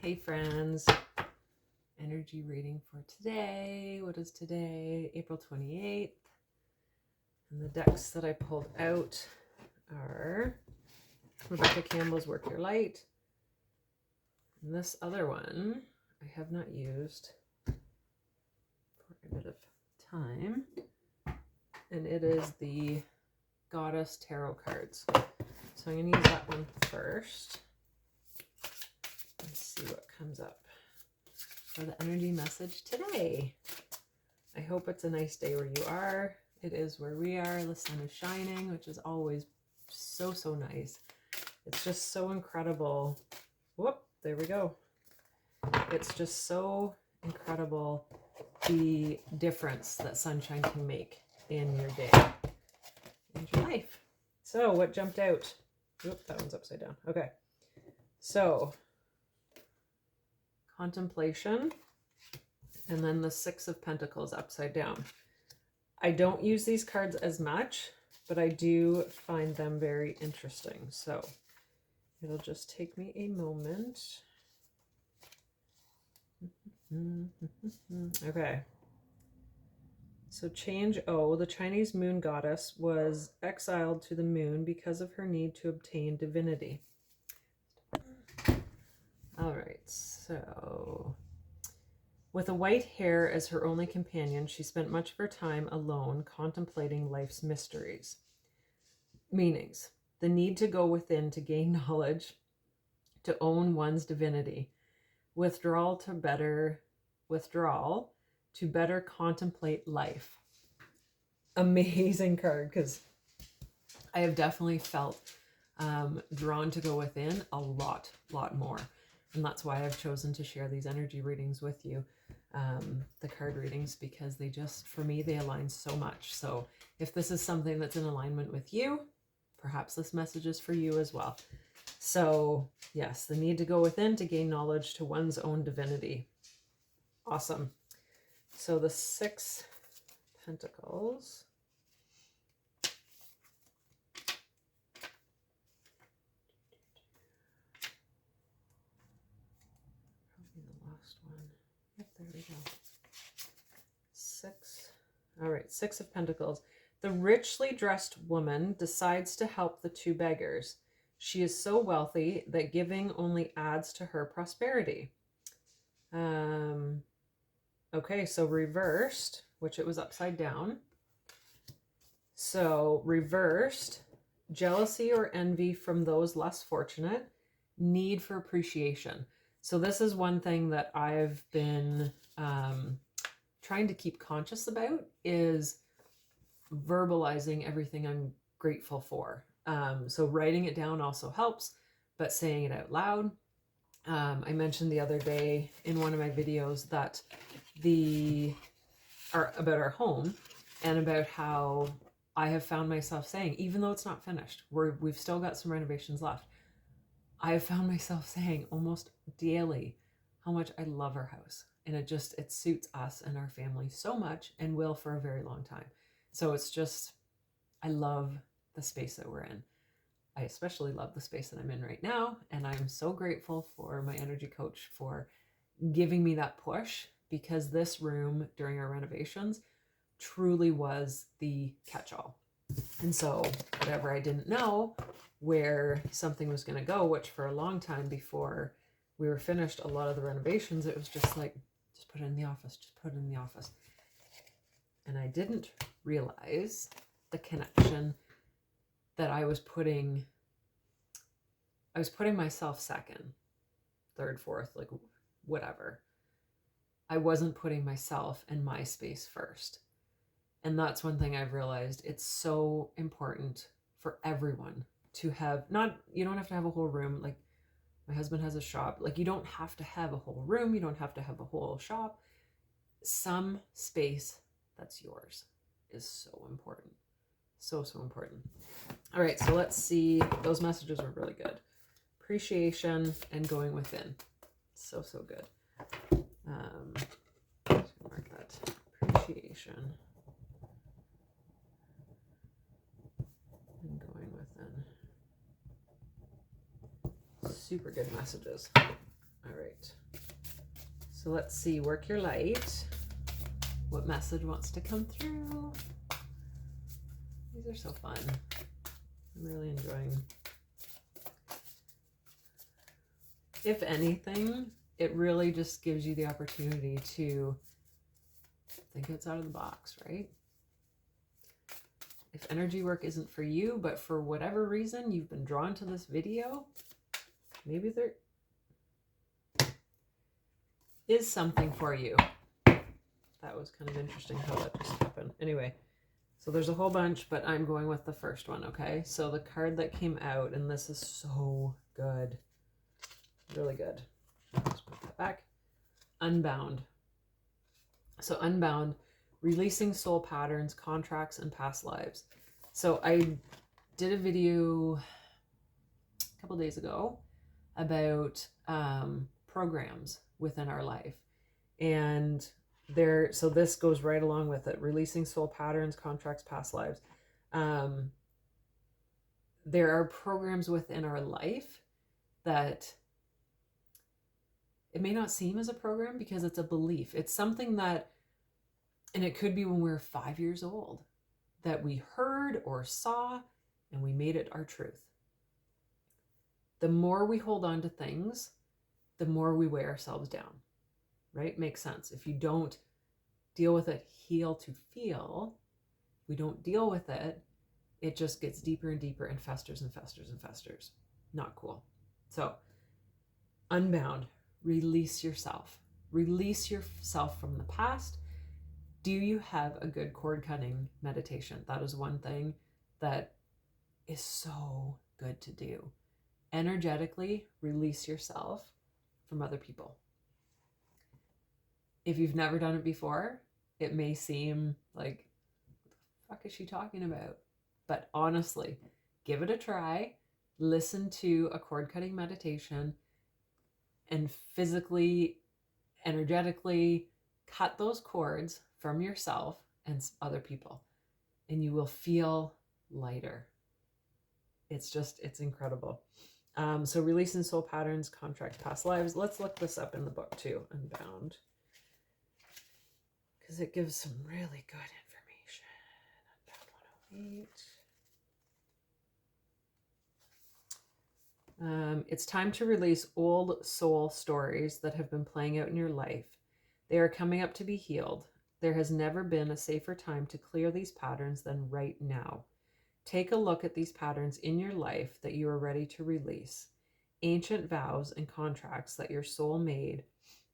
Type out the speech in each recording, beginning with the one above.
Hey friends, energy reading for today. What is today? April 28th. And the decks that I pulled out are Rebecca Campbell's Work Your Light. And this other one I have not used for a bit of time. And it is the Goddess Tarot cards. So I'm going to use that one first. Let's see what comes up for the energy message today. I hope it's a nice day where you are. It is where we are. The sun is shining, which is always so nice. It's just so incredible. Whoop, there we go. It's just so incredible the difference that sunshine can make in your day and your life. So what jumped out? Oop, that one's upside down. Okay. So contemplation, and then the Six of Pentacles upside down. I don't use these cards as much, but I do find them very interesting. So it'll just take me a moment. Okay. So change O, the Chinese moon goddess, was exiled to the moon because of her need to obtain divinity. All right, so with a white hare as her only companion, she spent much of her time alone contemplating life's mysteries. Meanings: the need to go within to gain knowledge, to own one's divinity, withdrawal to better contemplate life. Amazing card, because I have definitely felt drawn to go within a lot more. And that's why I've chosen to share these energy readings with you, the card readings, because they just, for me, they align so much. So if this is something that's in alignment with you, perhaps this message is for you as well. So yes, the need to go within to gain knowledge to one's own divinity. Awesome. So the Six Pentacles. There we go. Six. All right, Six of Pentacles. The richly dressed woman decides to help the two beggars. She is so wealthy that giving only adds to her prosperity. Okay, so reversed, which it was upside down. So reversed, jealousy or envy from those less fortunate, need for appreciation. So this is one thing that I've been trying to keep conscious about, is verbalizing everything I'm grateful for. So writing it down also helps, but saying it out loud. I mentioned the other day in one of my videos that about our home, and about how I have found myself saying, even though it's not finished, we've still got some renovations left, I have found myself saying almost daily how much I love our house. And it suits us and our family so much, and will for a very long time. So it's just, I love the space that we're in. I especially love the space that I'm in right now. And I'm so grateful for my energy coach for giving me that push, because this room during our renovations truly was the catch-all. And so whatever I didn't know where something was going to go, which for a long time before we were finished a lot of the renovations, it was just like, just put it in the office, just put it in the office. And I didn't realize the connection that I was putting myself second, third, fourth, like whatever. I wasn't putting myself and my space first. And that's one thing I've realized. It's so important for everyone to have, you don't have to have a whole room. Like my husband has a shop. Like you don't have to have a whole room. You don't have to have a whole shop. Some space that's yours is so important. So important. All right, so let's see. Those messages were really good. Appreciation and going within. So good. Just gonna mark that. Appreciation and going within. Super good messages. All right. So let's see, work your light. What message wants to come through? These are so fun. I'm really enjoying. If anything, it really just gives you the opportunity to think outside of the box, right? If energy work isn't for you, but for whatever reason you've been drawn to this video, maybe there is something for you. That was kind of interesting how that just happened. Anyway, so there's a whole bunch, but I'm going with the first one, okay? So the card that came out, and this is so good. Really good. Let's put that back. Unbound. So Unbound, releasing soul patterns, contracts, and past lives. So I did a video a couple days ago about programs within our life. And so this goes right along with it. Releasing soul patterns, contracts, past lives. There are programs within our life that it may not seem as a program because it's a belief. It's something that, and it could be when we were 5 years old, that we heard or saw and we made it our truth. The more we hold on to things, the more we weigh ourselves down, right? Makes sense. If you don't deal with it, heal to feel, we don't deal with it, it just gets deeper and deeper and festers and festers and festers. Not cool. So, Unbound, release yourself. Release yourself from the past. Do you have a good cord cutting meditation? That is one thing that is so good to do. Energetically release yourself from other people. If you've never done it before, it may seem like, what the fuck is she talking about? But honestly, give it a try. Listen to a cord cutting meditation and physically, energetically cut those cords from yourself and other people, and you will feel lighter. It's incredible. So releasing soul patterns, contract, past lives. Let's look this up in the book too, Unbound, because it gives some really good information. Unbound 108. It's time to release old soul stories that have been playing out in your life. They are coming up to be healed. There has never been a safer time to clear these patterns than right now. Take a look at these patterns in your life that you are ready to release. Ancient vows and contracts that your soul made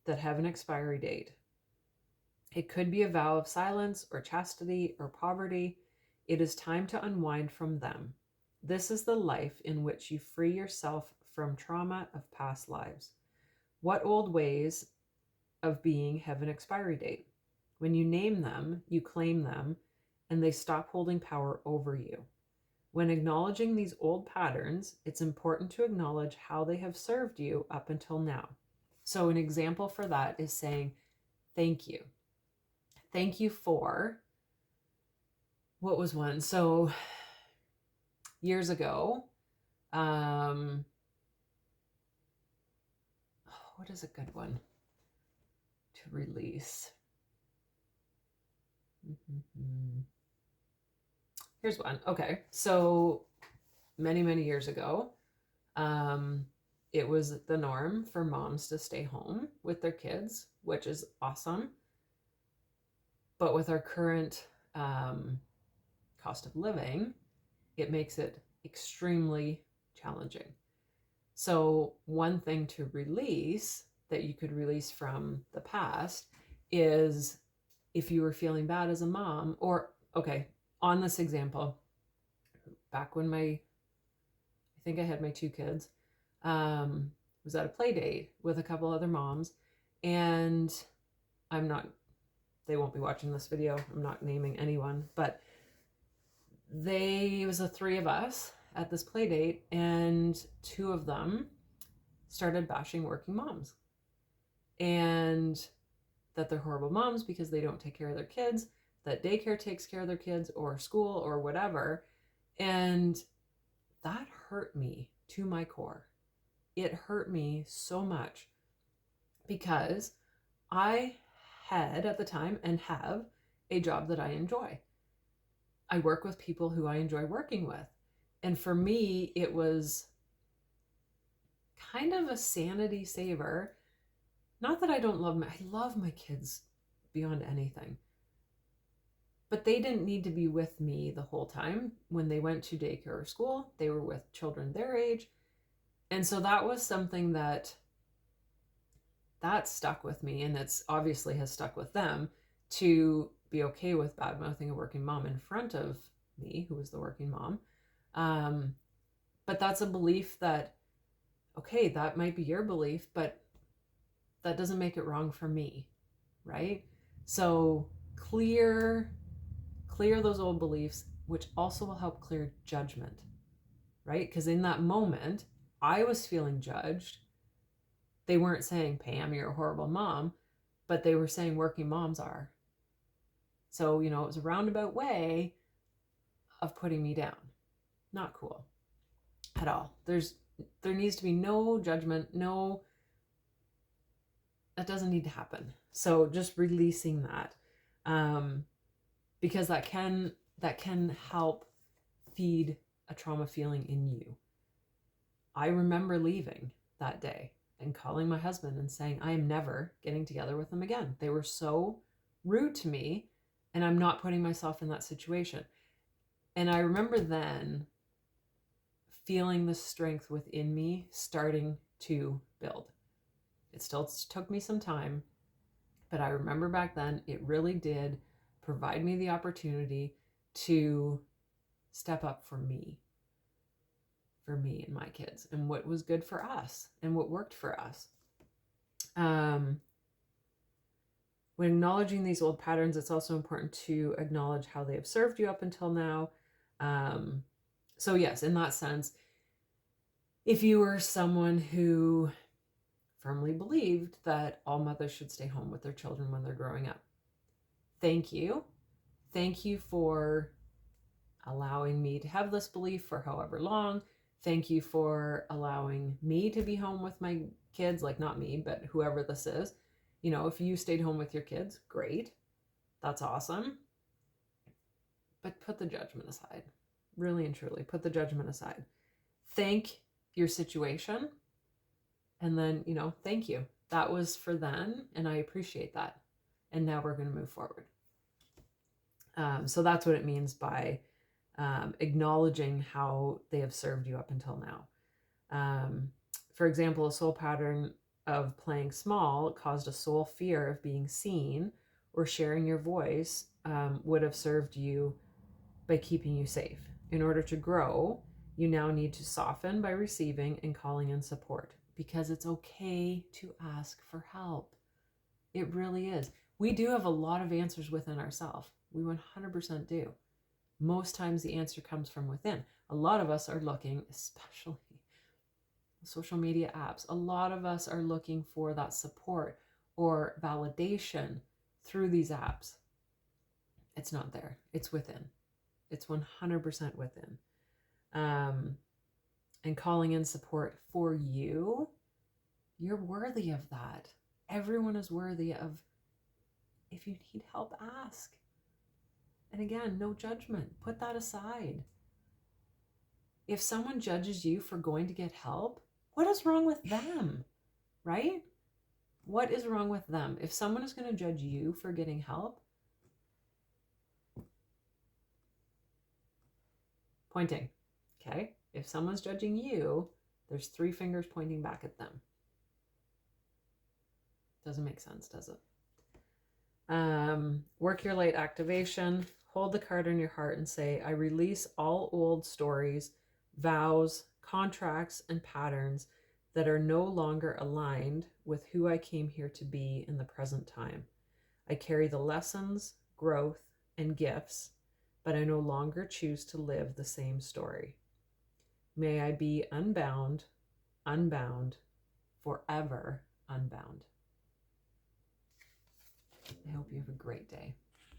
that have an expiry date. It could be a vow of silence or chastity or poverty. It is time to unwind from them. This is the life in which you free yourself from trauma of past lives. What old ways of being have an expiry date? When you name them, you claim them, and they stop holding power over you. When acknowledging these old patterns, it's important to acknowledge how they have served you up until now. So an example for that is saying, thank you. Thank you for, what was one? So years ago, what is a good one to release? Here's one. Okay. So many years ago, it was the norm for moms to stay home with their kids, which is awesome. But with our current cost of living, it makes it extremely challenging. So one thing to release that you could release from the past is if you were feeling bad as a mom, or, okay, on this example, back when I think I had my 2 kids, was at a play date with a couple other moms, and they won't be watching this video, I'm not naming anyone, but it was the 3 of us at this play date, and 2 of them started bashing working moms, and that they're horrible moms because they don't take care of their kids, that daycare takes care of their kids, or school, or whatever. And that hurt me to my core. It hurt me so much because I had at the time and have a job that I enjoy. I work with people who I enjoy working with. And for me, it was kind of a sanity saver. Not that I don't love I love my kids beyond anything. But they didn't need to be with me the whole time. When they went to daycare or school, they were with children their age. And so that was something that stuck with me, and it's obviously has stuck with them, to be okay with bad mouthing a working mom in front of me, who was the working mom. But that's a belief that, okay, that might be your belief, but that doesn't make it wrong for me, right? So clear those old beliefs, which also will help clear judgment, right? Because in that moment, I was feeling judged. They weren't saying, Pam, you're a horrible mom, but they were saying working moms are. So, it was a roundabout way of putting me down. Not cool at all. There needs to be no judgment, that doesn't need to happen. So just releasing that, because that can help feed a trauma feeling in you. I remember leaving that day and calling my husband and saying, I am never getting together with them again. They were so rude to me, and I'm not putting myself in that situation. And I remember then feeling the strength within me starting to build. It still took me some time, but I remember back then it really did provide me the opportunity to step up for me and my kids, and what was good for us and what worked for us. When acknowledging these old patterns, it's also important to acknowledge how they have served you up until now. So yes, in that sense, if you were someone who firmly believed that all mothers should stay home with their children when they're growing up, thank you. Thank you for allowing me to have this belief for however long. Thank you for allowing me to be home with my kids, like not me, but whoever this is. If you stayed home with your kids, great. That's awesome. But put the judgment aside. Really and truly, put the judgment aside. Thank your situation. And then, thank you. That was for then, and I appreciate that. And now we're going to move forward. So that's what it means by acknowledging how they have served you up until now. For example, a soul pattern of playing small caused a soul fear of being seen or sharing your voice would have served you by keeping you safe. In order to grow, you now need to soften by receiving and calling in support, because it's okay to ask for help. It really is. We do have a lot of answers within ourselves. We 100% do. Most times the answer comes from within. A lot of us are looking, especially social media apps, a lot of us are looking for that support or validation through these apps. It's not there. It's within. It's 100% within. And calling in support for you, you're worthy of that. Everyone is worthy of, if you need help, ask. And again, no judgment. Put that aside. If someone judges you for going to get help, what is wrong with them, right? What is wrong with them? If someone is going to judge you for getting help, pointing, okay? If someone's judging you, there's 3 fingers pointing back at them. Doesn't make sense, does it? Work your light activation. Hold the card in your heart and say, I release all old stories, vows, contracts, and patterns that are no longer aligned with who I came here to be in the present time. I carry the lessons, growth, and gifts, but I no longer choose to live the same story. May I be unbound, forever unbound. I hope you have a great day.